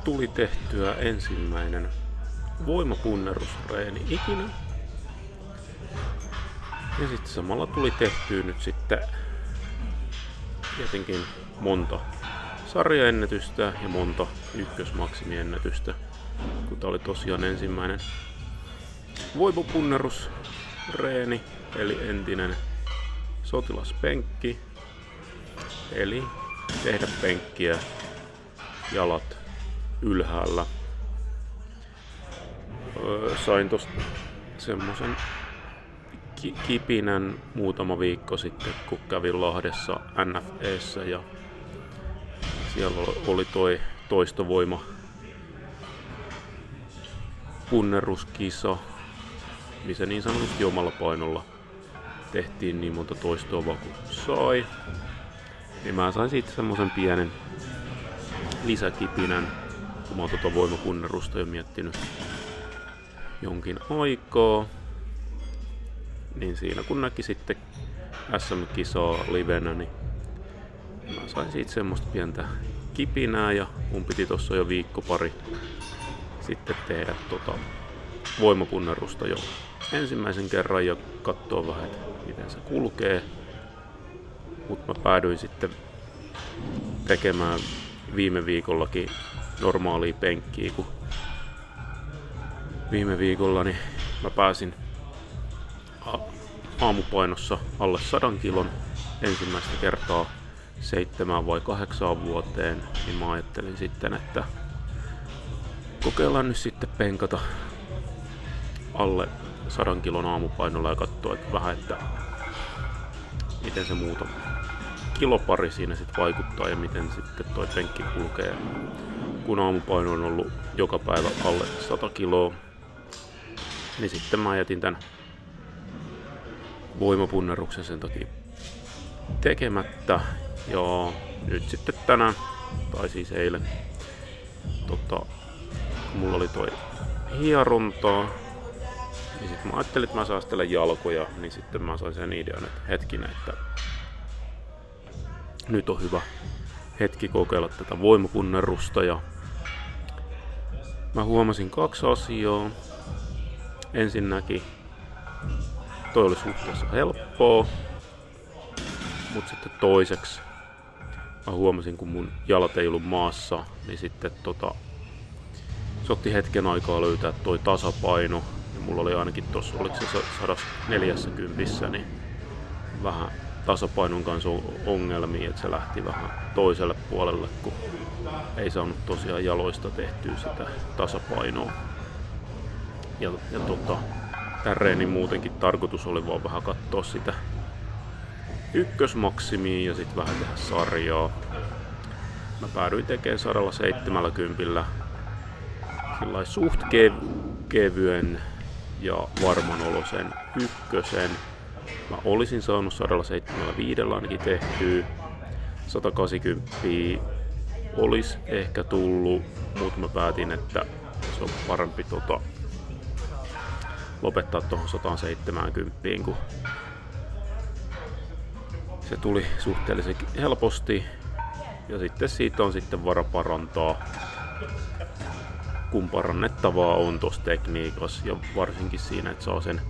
Tuli tehtyä ensimmäinen voimapunnerusreeni ikinä. Ja sitten samalla tuli tehtyä nyt sitten tietenkin monta sarjaennätystä ja monta ykkösmaksimiennätystä, kun tää oli tosiaan ensimmäinen voimapunnerusreeni, eli entinen sotilaspenkki. Eli tehdä penkkiä, jalat ylhäällä. Sain tosta semmosen kipinän muutama viikko sitten, kun kävin Lahdessa NFE:ssä ja siellä oli toi toistovoima punneruskisa, missä niin sanotusti omalla painolla tehtiin niin monta toistoa vaan kuin sai. Ja mä sain siitä semmosen pienen lisäkipinän, kun mä oon tota voimapunnerusta jo miettinyt jonkin aikaa. Niin siinä kun näki sitten SM-kisaa livenä, niin mä sain siitä semmoista pientä kipinää ja mun piti tossa jo viikko pari sitten tehdä voimapunnerusta jo ensimmäisen kerran ja katsoa vähän, että miten se kulkee. Mut mä päädyin sitten tekemään viime viikollakin normaalia penkkiä, kun viime viikolla niin mä pääsin aamupainossa alle 100 kilon ensimmäistä kertaa 7 vai 8 vuoteen, niin mä ajattelin sitten, että kokeillaan nyt sitten penkata alle 100 kilon aamupainolla ja katsoa että vähän, että miten se muutama kilopari siinä sitten vaikuttaa ja miten sitten toi penkki kulkee, kun aamupaino on ollut joka päivä alle 100 kiloa. Niin sitten mä jätin tän voimapunneruksen sen takia tekemättä. Ja nyt sitten tänään, tai siis eilen, kun mulla oli toi hierontaa, niin sitten mä ajattelin, että mä säästelen jalkoja, niin sitten mä sain sen idean, että hetkinen, että nyt on hyvä hetki kokeilla tätä voimapunnerusta. Ja mä huomasin 2 asiaa. Ensinnäkin toi oli suhteessa helppoa, mutta sitten toiseksi mä huomasin, kun mun jalat ei ollut maassa, niin sitten se otti hetken aikaa löytää toi tasapaino. Ja mulla oli ainakin tossa, oliko se 140, niin vähän tasapainon kanssa ongelmia, että se lähti vähän toiselle puolelle, kun ei saanut tosiaan jaloista tehtyä sitä tasapainoa. Ja tämän reenin muutenkin tarkoitus oli vaan vähän katsoa sitä ykkösmaksimia ja sitten vähän tehdä sarjaa. Mä päädyin tekemään 170 sillai suht kevyen ja varman olosen ykkösen. Mä olisin saanut 175 ainakin tehtyä. 180 olisi ehkä tullut, mutta mä päätin, että se on parempi lopettaa tuohon 170, kun se tuli suhteellisen helposti. Ja sitten siitä on sitten vara parantaa kun parannettavaa on tuossa tekniikassa ja varsinkin siinä, että saa sen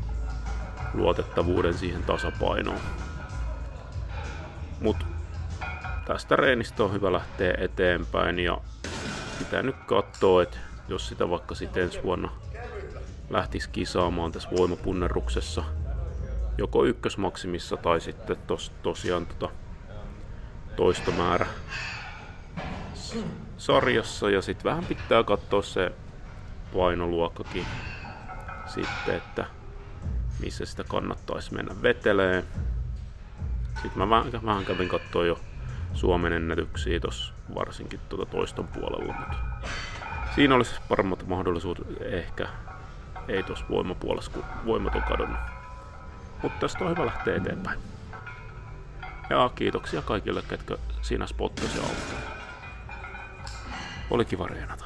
luotettavuuden siihen tasapainoon. Mut tästä reenistä on hyvä lähteä eteenpäin ja pitää nyt katsoa, että jos sitä vaikka sitten ensi vuonna lähtisi kisaamaan tässä voimapunneruksessa joko ykkösmaksimissa tai sitten tosiaan toistomäärä sarjassa, ja sitten vähän pitää katsoa se painoluokkakin sitten, että missä sitä kannattaisi mennä veteleen. Sitten mä vähän kävin katsoa jo Suomen ennätyksiä tuossa varsinkin toiston puolella, mutta siinä olisi paremmat mahdollisuudet ehkä. Ei tuossa voimapuolessa, kun voimat on kadonnut. Mutta tästä on hyvä lähteä eteenpäin. Ja kiitoksia kaikille, ketkä siinä spottasi auttaa. Oli kiva reenata.